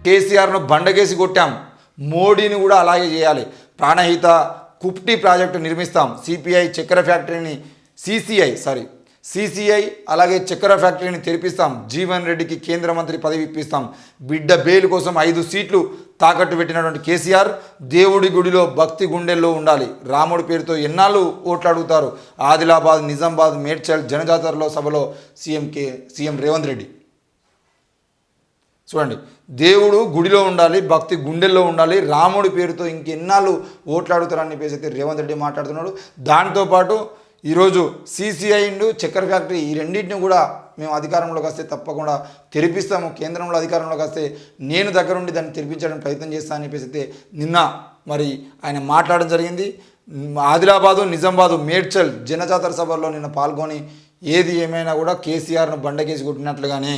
కేసీఆర్ను బండకేసి కొట్టాం, మోడీని కూడా అలాగే చేయాలి. ప్రాణహిత కుప్టి ప్రాజెక్టు నిర్మిస్తాం. సిపిఐ చక్కెర ఫ్యాక్టరీని సిసిఐ అలాగే చక్కెర ఫ్యాక్టరీని తెరిపిస్తాం. జీవన్ రెడ్డికి కేంద్ర మంత్రి పదవి ఇప్పిస్తాం. బిడ్డ బెయిల్ కోసం 5 సీట్లు తాకట్టు పెట్టినటువంటి కేసీఆర్ దేవుడి గుడిలో భక్తి గుండెల్లో ఉండాలి. రాముడి పేరుతో ఎన్నాళ్ళు ఓట్లు అడుగుతారు. ఆదిలాబాద్, నిజామాబాద్, మేడ్చల్ జనజాతరలో సభలో సీఎం రేవంత్ రెడ్డి. చూడండి, దేవుడు గుడిలో ఉండాలి, భక్తి గుండెల్లో ఉండాలి, రాముడి పేరుతో ఇంకెన్నాళ్ళు ఓట్లు అడుగుతారని చెప్పేసి అయితే రేవంత్ రెడ్డి మాట్లాడుతున్నాడు. దాంతోపాటు ఈరోజు సిసిఐ చక్కెర ఫ్యాక్టరీ ఈ రెండింటిని కూడా మేము అధికారంలోకి వస్తే తప్పకుండా తెరిపిస్తాము, కేంద్రంలో అధికారంలోకి వస్తే నేను దగ్గరుండి దాన్ని తెరిపించడానికి ప్రయత్నం చేస్తానని చెప్పేసి అయితే నిన్న మరి ఆయన మాట్లాడడం జరిగింది. ఆదిలాబాదు, నిజామాబాదు, మేడ్చల్ జనజాతర సభల్లో నిన్న పాల్గొని ఏది ఏమైనా కూడా కేసీఆర్ను బండకేసి కొట్టినట్లుగానే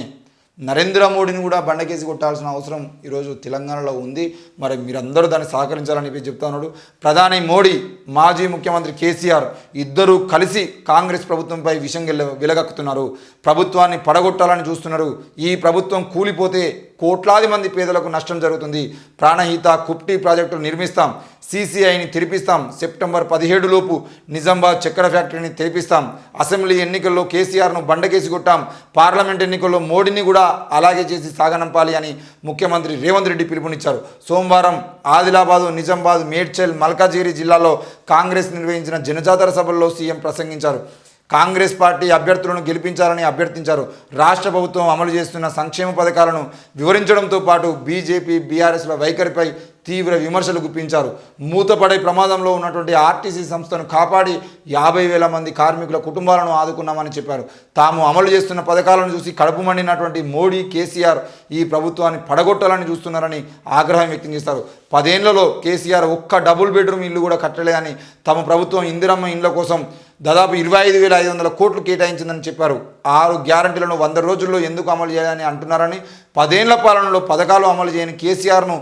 నరేంద్ర మోడీని కూడా బండకేసి కొట్టాల్సిన అవసరం ఈరోజు తెలంగాణలో ఉంది. మరి మీరందరూ దాన్ని సహకరించాలని చెప్పి చెప్తా ఉన్నాడు. ప్రధాని మోడీ, మాజీ ముఖ్యమంత్రి కేసీఆర్ ఇద్దరూ కలిసి కాంగ్రెస్ ప్రభుత్వంపై విషం వెలగక్కుతున్నారు. ప్రభుత్వాన్ని పడగొట్టాలని చూస్తున్నారు. ఈ ప్రభుత్వం కూలిపోతే కోట్లాది మంది పేదలకు నష్టం జరుగుతుంది. ప్రాణహిత కుప్టి ప్రాజెక్టులు నిర్మిస్తాం. సిసిఐని తెరిపిస్తాం. సెప్టెంబర్ 17 లోపు నిజామాబాద్ చక్కెర ఫ్యాక్టరీని తెరిపిస్తాం. అసెంబ్లీ ఎన్నికల్లో కేసీఆర్ను బండకేసి కొట్టాం. పార్లమెంట్ ఎన్నికల్లో మోడీని కూడా అలాగే చేసి సాగనంపాలి అని ముఖ్యమంత్రి రేవంత్ రెడ్డి పిలుపునిచ్చారు. సోమవారం ఆదిలాబాదు, నిజామాబాద్, మేడ్చల్, మల్కాజిగిరి జిల్లాలో కాంగ్రెస్ నిర్వహించిన జనజాతర సభల్లో సీఎం ప్రసంగించారు. కాంగ్రెస్ పార్టీ అభ్యర్థులను గెలిపించాలని అభ్యర్థించారు. రాష్ట్ర ప్రభుత్వం అమలు చేస్తున్న సంక్షేమ పథకాలను వివరించడంతో పాటు బీజేపీ, బీఆర్ఎస్ల వైఖరిపై తీవ్ర విమర్శలు గుప్పించారు. మూతపడే ప్రమాదంలో ఉన్నటువంటి ఆర్టీసీ సంస్థను కాపాడి 50,000 మంది కార్మికుల కుటుంబాలను ఆదుకున్నామని చెప్పారు. తాము అమలు చేస్తున్న పథకాలను చూసి కడుపు మండినటువంటి మోడీ, కేసీఆర్ ఈ ప్రభుత్వాన్ని పడగొట్టాలని చూస్తున్నారని ఆగ్రహం వ్యక్తం చేశారు. 10 ఏళ్లలో కేసీఆర్ ఒక్క డబుల్ బెడ్రూమ్ ఇల్లు కూడా కట్టలేదని, తమ ప్రభుత్వం ఇందిరమ్మ ఇండ్ల కోసం దాదాపు 25,500 కోట్లు కేటాయించిందని చెప్పారు. 6 గ్యారంటీలను 100 రోజుల్లో ఎందుకు అమలు చేయాలని అంటున్నారని, 10 ఏళ్ల పాలనలో పథకాలు అమలు చేయని కేసీఆర్ను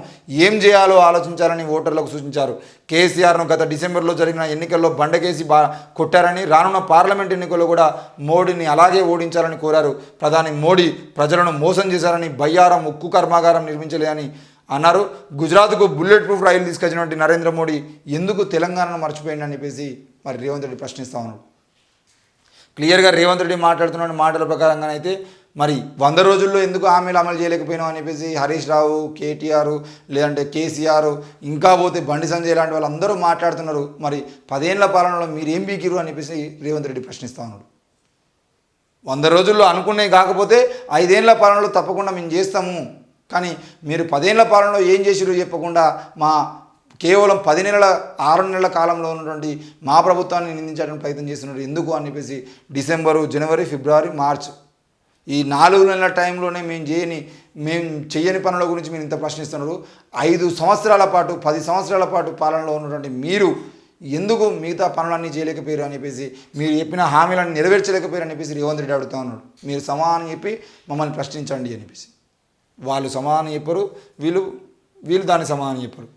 ఏం చేయాలో ఆలోచించాలని ఓటర్లకు సూచించారు. కేసీఆర్ను గత డిసెంబర్లో జరిగిన ఎన్నికల్లో బండకేసి కొట్టారని, రానున్న పార్లమెంట్ ఎన్నికల్లో కూడా మోడీని అలాగే ఓడించాలని కోరారు. ప్రధాని మోడీ ప్రజలను మోసం చేశారని, బయ్యారం ఉక్కు కర్మాగారం నిర్మించలేదని అన్నారు. గుజరాత్కు బుల్లెట్ ప్రూఫ్ రైలు తీసుకొచ్చినటువంటి నరేంద్ర మోడీ ఎందుకు తెలంగాణను మర్చిపోయిందని చెప్పేసి మరి రేవంత్ రెడ్డి ప్రశ్నిస్తూ ఉన్నాడు. క్లియర్గా రేవంత్ రెడ్డి మాట్లాడుతున్న మాటల ప్రకారంగానైతే మరి 100 రోజుల్లో ఎందుకు హామీలు అమలు చేయలేకపోయినాం అని చెప్పేసి హరీష్ రావు, కేటీఆర్, లేదంటే కేసీఆర్, ఇంకా పోతే బండి సంజయ్ లాంటి వాళ్ళందరూ మాట్లాడుతున్నారు. మరి 10 ఏళ్ల పాలనలో మీరు ఏం బీకిరు అని చెప్పేసి రేవంత్ రెడ్డి ప్రశ్నిస్తూ ఉన్నాడు. 100 రోజుల్లో అనుకునే కాకపోతే 5 ఏళ్ల పాలనలో తప్పకుండా మేము చేస్తాము, కానీ మీరు 10 ఏళ్ల పాలనలో ఏం చేసిరో చెప్పకుండా కేవలం 10 నెలల 6 నెలల కాలంలో ఉన్నటువంటి మా ప్రభుత్వాన్ని నిందించడానికి ప్రయత్నం చేస్తున్నారు. ఎందుకు అని చెప్పేసి డిసెంబరు, జనవరి, ఫిబ్రవరి, మార్చ్ ఈ 4 నెలల టైంలోనే మేము చేయని పనుల గురించి మీరు ఇంత ప్రశ్నిస్తున్నారు. 5 సంవత్సరాల పాటు 10 సంవత్సరాల పాటు పాలనలో ఉన్నటువంటి మీరు ఎందుకు మిగతా పనులన్నీ చేయలేకపోయారు అని చెప్పేసి, మీరు చెప్పిన హామీలను నెరవేర్చలేకపోయారు అని చెప్పేసి రేవంత్ రెడ్డి అడుగుతూ ఉన్నాడు. మీరు సమాధానం చెప్పి మమ్మల్ని ప్రశ్నించండి అని చెప్పేసి. వాళ్ళు సమాధానం చెప్పరు, వీళ్ళు దాన్ని సమాధానం చెప్పరు.